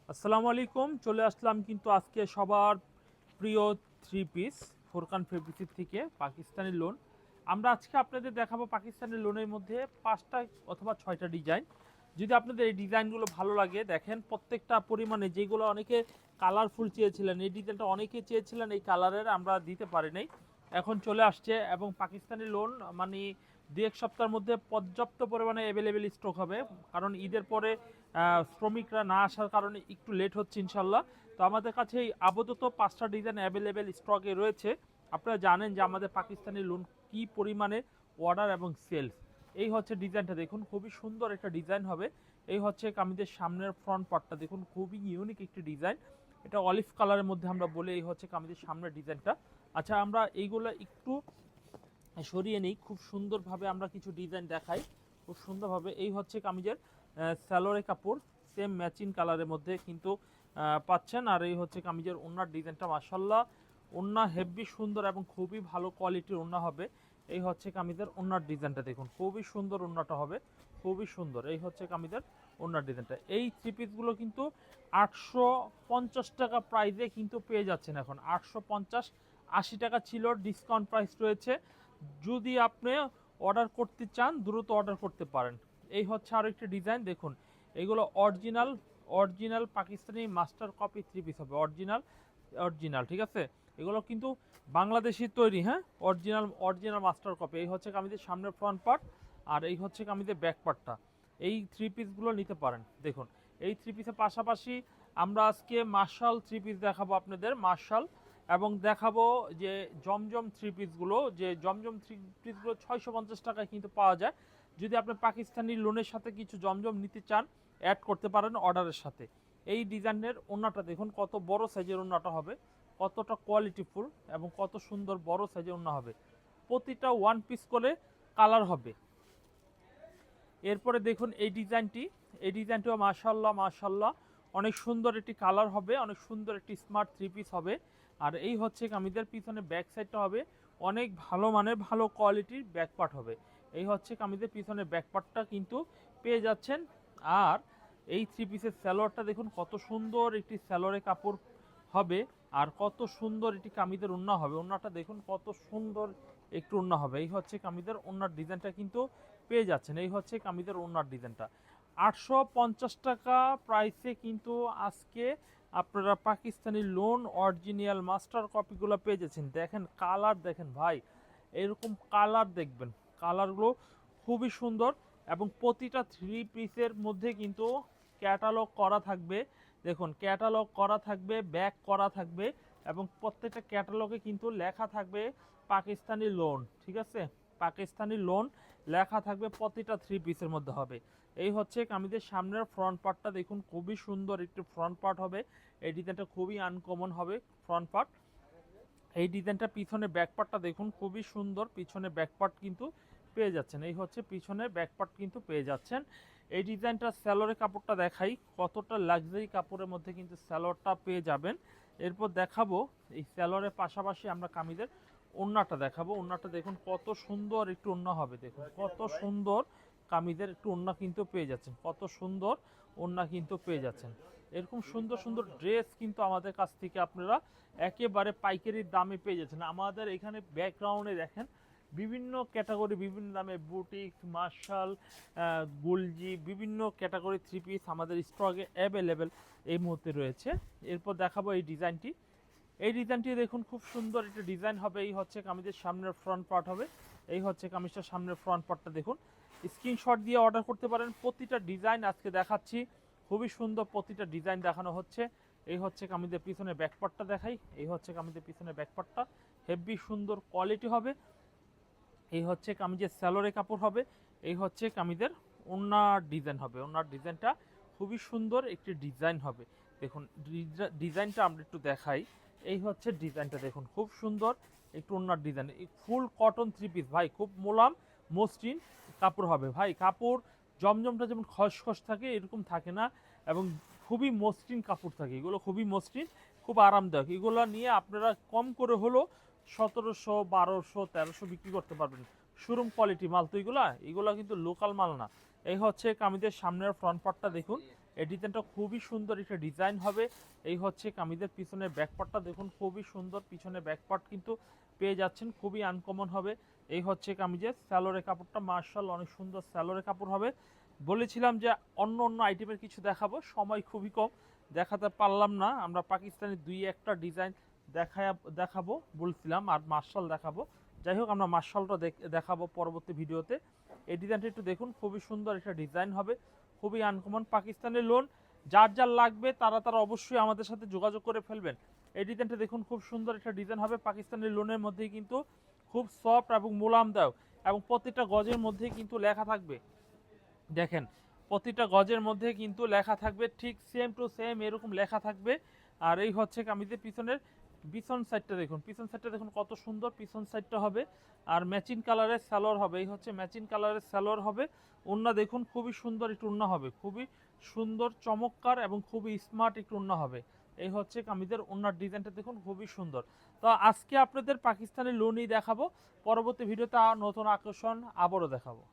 আসসালামু আলাইকুম। চলে আসলাম কিন্তু আজকে সবার প্রিয় থ্রি পিস ফোরকান ফেব্রিক্স থেকে পাকিস্তানি লোন। আমরা আজকে আপনাদের দেখাবো পাকিস্তানি লোনের মধ্যে 5টা অথবা 6টা ডিজাইন। যদি আপনাদের এই ডিজাইনগুলো ভালো লাগে, দেখেন প্রত্যেকটা পরিমাণে যেগুলো অনেকে কালারফুল চেয়েছিলেন, এই ডিজাইনটা অনেকে চেয়েছিলেন এই কালারের, আমরা দিতে পারি নাই, এখন চলে আসছে। এবং পাকিস্তানি লোন মানে দু এক সপ্তাহের মধ্যে পর্যাপ্ত পরিমাণে অ্যাভেলেবেল স্টক হবে, কারণ ঈদের পরে শ্রমিকরা না আসার কারণে একটু লেট হচ্ছে ইনশাল্লাহ। তো আমাদের কাছে এই আপাতত 5টা ডিজাইন অ্যাভেলেবেল স্টকে রয়েছে। আপনারা জানেন যে আমাদের পাকিস্তানি লোন কি পরিমাণে অর্ডার এবং সেলস। এই হচ্ছে ডিজাইনটা, দেখুন খুবই সুন্দর একটা ডিজাইন হবে। এই হচ্ছে কামিজের সামনের ফ্রন্ট পার্টটা, দেখুন খুবই ইউনিক একটি ডিজাইন। এটা অলিভ কালারের মধ্যে আমরা বলি। এই হচ্ছে কামিজের সামনের ডিজাইনটা। আচ্ছা, আমরা এইগুলো একটু সরিয়ে নিই, খুব সুন্দরভাবে আমরা কিছু ডিজাইন দেখাই খুব সুন্দরভাবে। এই হচ্ছে কামিজের স্যালোরে কাপড়, সেম ম্যাচিং কালারের মধ্যে কিন্তু পাচ্ছেন। আর এই হচ্ছে কামিজের ওড়নার ডিজাইনটা, মাশাল্লাহ ওড়না হেভি সুন্দর এবং খুবই ভালো কোয়ালিটির ওড়না হবে। এই হচ্ছে কামিজের ওড়নার ডিজাইনটা, দেখুন খুবই সুন্দর ওড়নাটা হবে, খুবই সুন্দর। এই হচ্ছে কামিজের ওড়নার ডিজাইনটা। এই থ্রি পিসগুলো কিন্তু 850 টাকা প্রাইসে কিন্তু পেয়ে যাচ্ছেন এখন। 850, 80 টাকা ছিল, ডিসকাউন্ট প্রাইস রয়েছে। যদি আপনি অর্ডার করতে চান দ্রুত অর্ডার করতে পারেন। এই হচ্ছে আরও একটি ডিজাইন, দেখুন এগুলো original original Pakistani master copy three piece হবে। অরিজিনাল অরিজিনাল, ঠিক আছে? এগুলো কিন্তু বাংলাদেশি তৈরি, হ্যাঁ, অরিজিনাল অরিজিনাল মাস্টার কপি। এই হচ্ছে কামিজের সামনের ফ্রন্ট পার্ট, আর এই হচ্ছে কামিজের ব্যাক পার্টটা। এই থ্রি পিসগুলো নিতে পারেন। দেখুন এই থ্রি পিসের পাশাপাশি আমরা আজকে মার্শাল থ্রি পিস দেখাবো আপনাদের, মার্শাল, এবং দেখাবো যে জমজম থ্রি পিসগুলো, যে জমজম থ্রি পিসগুলো 650 টাকায় কিন্তু পাওয়া যায়। যদি আপনি পাকিস্তানি লোনের সাথে কিছু জমজম নিতে চান, অ্যাড করতে পারেন অর্ডারের সাথে। এই ডিজাইনের ওড়নাটা দেখুন, কত বড় সাইজের ওড়নাটা হবে, কতটা কোয়ালিটিফুল এবং কত সুন্দর বড় সাইজের ওড়না হবে। প্রতিটা ওয়ান পিস করে কালার হবে। এরপরে দেখুন এই ডিজাইনটি, এই ডিজাইনটিও মাশাল্লাহ মাশাল্লাহ অনেক সুন্দর একটি কালার হবে, অনেক সুন্দর একটি স্মার্ট থ্রি পিস হবে। আর এই হচ্ছে কামিজের পিছনে ব্যাক সাইডটা হবে অনেক ভালো মানের, ভালো কোয়ালিটির ব্যাক পার্ট হবে। এই হচ্ছে কামিজের পিছনে ব্যাক পার্টটা কিন্তু পেয়ে যাচ্ছেন। আর এই থ্রি পিসের স্যালোয়ারটা দেখুন কত সুন্দর একটি স্যালোয়ারের কাপড় হবে, আর কত সুন্দর একটি কামিজের ওড়না হবে। ওড়নাটা দেখুন কত সুন্দর একটু ওড়না হবে। এই হচ্ছে কামিজের ওড়নার ডিজাইনটা কিন্তু পেয়ে যাচ্ছেন। এই হচ্ছে কামিজের ওড়নার ডিজাইনটা। 850 টাকা প্রাইসে কিন্তু আজকে আপনারা পাকিস্তানি লোন অরিজিনাল মাস্টার কপিগুলো পেয়ে যাচ্ছেন। দেখেন কালার, দেখেন ভাই, এরকম কালার দেখবেন, কালারগুলো খুবই সুন্দর। এবং প্রতিটা থ্রি পিসের মধ্যে কিন্তু ক্যাটালগ করা থাকবে, দেখুন ক্যাটালগ করা থাকবে, ব্যাক করা থাকবে, এবং প্রত্যেকটা ক্যাটালগে কিন্তু লেখা থাকবে পাকিস্তানি লোন, ঠিক আছে? পাকিস্তানি লোন লেখা থাকবে প্রতিটা থ্রি পিসের মধ্যে হবে। এই হচ্ছে কামিজের সামনের ফ্রন্ট পার্টটা, দেখুন খুবই সুন্দর একটি ফ্রন্ট পার্ট হবে। এই ডিজাইনটা খুবই আনকমন হবে ফ্রন্ট পার্ট। এই ডিজাইনটা পিছনে ব্যাক পার্টটা দেখুন খুবই সুন্দর, পিছনে ব্যাক পার্ট কিন্তু পেয়ে যাচ্ছেন। এই হচ্ছে পিছনে ব্যাক পার্ট কিন্তু পেয়ে যাচ্ছেন। এই ডিজাইনটা স্যালোয়ারের কাপড়টা দেখাই, কতটা লাক্সারি কাপড়ের মধ্যে কিন্তু স্যালোয়ারটা পেয়ে যাবেন। এরপর দেখাবো এই স্যালোয়ারের পাশাপাশি আমরা কামিজের ওড়নাটা দেখাবো। ওড়নাটা দেখুন কত সুন্দর একটু ওড়না হবে, দেখুন কত সুন্দর কামিজের একটু ওড়না কিন্তু পেয়ে যাচ্ছেন, কত সুন্দর ওড়না কিন্তু পেয়ে যাচ্ছেন। এরকম সুন্দর সুন্দর ড্রেস কিন্তু আমাদের কাছ থেকে আপনারা একেবারে পাইকারি দামে পেয়ে যাচ্ছেন। আমাদের এখানে ব্যাকগ্রাউন্ডে দেখেন বিভিন্ন ক্যাটাগরি, বিভিন্ন দামে বুটিক, মার্শাল, গুলজি, বিভিন্ন ক্যাটাগরি থ্রি পিস আমাদের স্টকে অ্যাভেলেবেল এই মুহূর্তে রয়েছে। এরপর দেখাবো এই ডিজাইনটি। এই ডিজাইনটি দেখুন খুব সুন্দর একটা ডিজাইন হবে। এই হচ্ছে কামিজের সামনের ফ্রন্ট পার্ট হবে। এই হচ্ছে কামিজটার সামনের ফ্রন্ট পার্টটা দেখুন, স্ক্রিনশট দিয়ে অর্ডার করতে পারেন। প্রতিটা ডিজাইন আজকে দেখাচ্ছি, খুবই সুন্দর প্রতিটা ডিজাইন দেখানো হচ্ছে। এই হচ্ছে কামিজের পিছনে ব্যাকপার্টটা দেখাই। এই হচ্ছে কামিজের পিছনে ব্যাকপার্টটা হেভি সুন্দর কোয়ালিটি হবে। এই হচ্ছে কামিজের স্যালোরে কাপড় হবে। এই হচ্ছে কামিজের ওড়নার ডিজাইন হবে। ওড়নার ডিজাইনটা খুবই সুন্দর একটি ডিজাইন হবে। দেখুন ডিজাইনটা আমরা একটু দেখাই। এই হচ্ছে ডিজাইনটা, দেখুন খুব সুন্দর একটু ওড়নার ডিজাইন। এই ফুল কটন থ্রি পিস ভাই, খুব মোলাম মসৃণ কাপড় হবে ভাই। কাপড় জমজমটা যেমন খসখস থাকে এরকম থাকে না, এবং খুবই মসৃণ কাপড় থাকে। এগুলো খুবই মসৃণ, খুব আরামদায়ক। এগুলো নিয়ে আপনারা কম করে হলো 1700, 1200, 1300 বিক্রি করতে পারবেন। শোরুম কোয়ালিটি মাল তো এগুলা, এগুলো কিন্তু লোকাল মাল না। এই হচ্ছে কামিজের সামনের ফ্রন্ট পার্টটা দেখুন, এই ডিজাইনটা খুবই সুন্দর একটা ডিজাইন হবে। এই হচ্ছে কামিজের পিছনের ব্যাকপার্টটা দেখুন, খুবই সুন্দর পিছনে ব্যাকপার্ট কিন্তু পেয়ে যাচ্ছেন, খুবই আনকমন হবে। এই হচ্ছে কামিজের স্যালোরের কাপড়টা, মার্শাল অনেক সুন্দর স্যালোরের কাপড় হবে। বলেছিলাম যে অন্য অন্য আইটেমের কিছু দেখাবো, সময় খুবই কম, দেখাতে পারলাম না। আমরা পাকিস্তানি দুই একটা ডিজাইন দেখাবো বলছিলাম, আর মার্শাল দেখাবো। যাই হোক, আমরা মার্শালটা দেখাবো পরবর্তী ভিডিওতে। এই ডিজাইনটা একটু দেখুন, খুবই সুন্দর একটা ডিজাইন হবে, খুবই আনকমন পাকিস্তানের লোন। যার যার লাগবে তারা অবশ্যই আমাদের সাথে যোগাযোগ করে ফেলবেন। এই ডিজাইনটা দেখুন, খুব সুন্দর একটা ডিজাইন হবে পাকিস্তানের লোনের মধ্যেই, কিন্তু খুব সফট এবং মোলামদায়ক, এবং প্রতিটা গজের মধ্যেই কিন্তু লেখা থাকবে। দেখেন, প্রতিটা গজের মধ্যে কিন্তু লেখা থাকবে, ঠিক সেম টু সেম এরকম লেখা থাকবে। আর এই হচ্ছে কামিজের পিছন সাইডটা দেখুন, পিছন সাইডটা দেখুন কত সুন্দর পিছন সাইডটা হবে। আর ম্যাচিং কালারের সালোয়ার হবে, এই হচ্ছে ম্যাচিং কালারের সালোয়ার হবে। ওড়না দেখুন, খুবই সুন্দর একটু ওড়না হবে, খুবই সুন্দর চমৎকার এবং খুবই স্মার্ট একটু ওড়না হবে। এই হচ্ছে কামিজের ওড়নার ডিজাইনটা দেখুন, খুবই সুন্দর। তো আজকে আপনাদের পাকিস্তানি লোনই দেখাবো, পরবর্তী ভিডিওতে নতুন আকর্ষণ আবারও দেখাবো।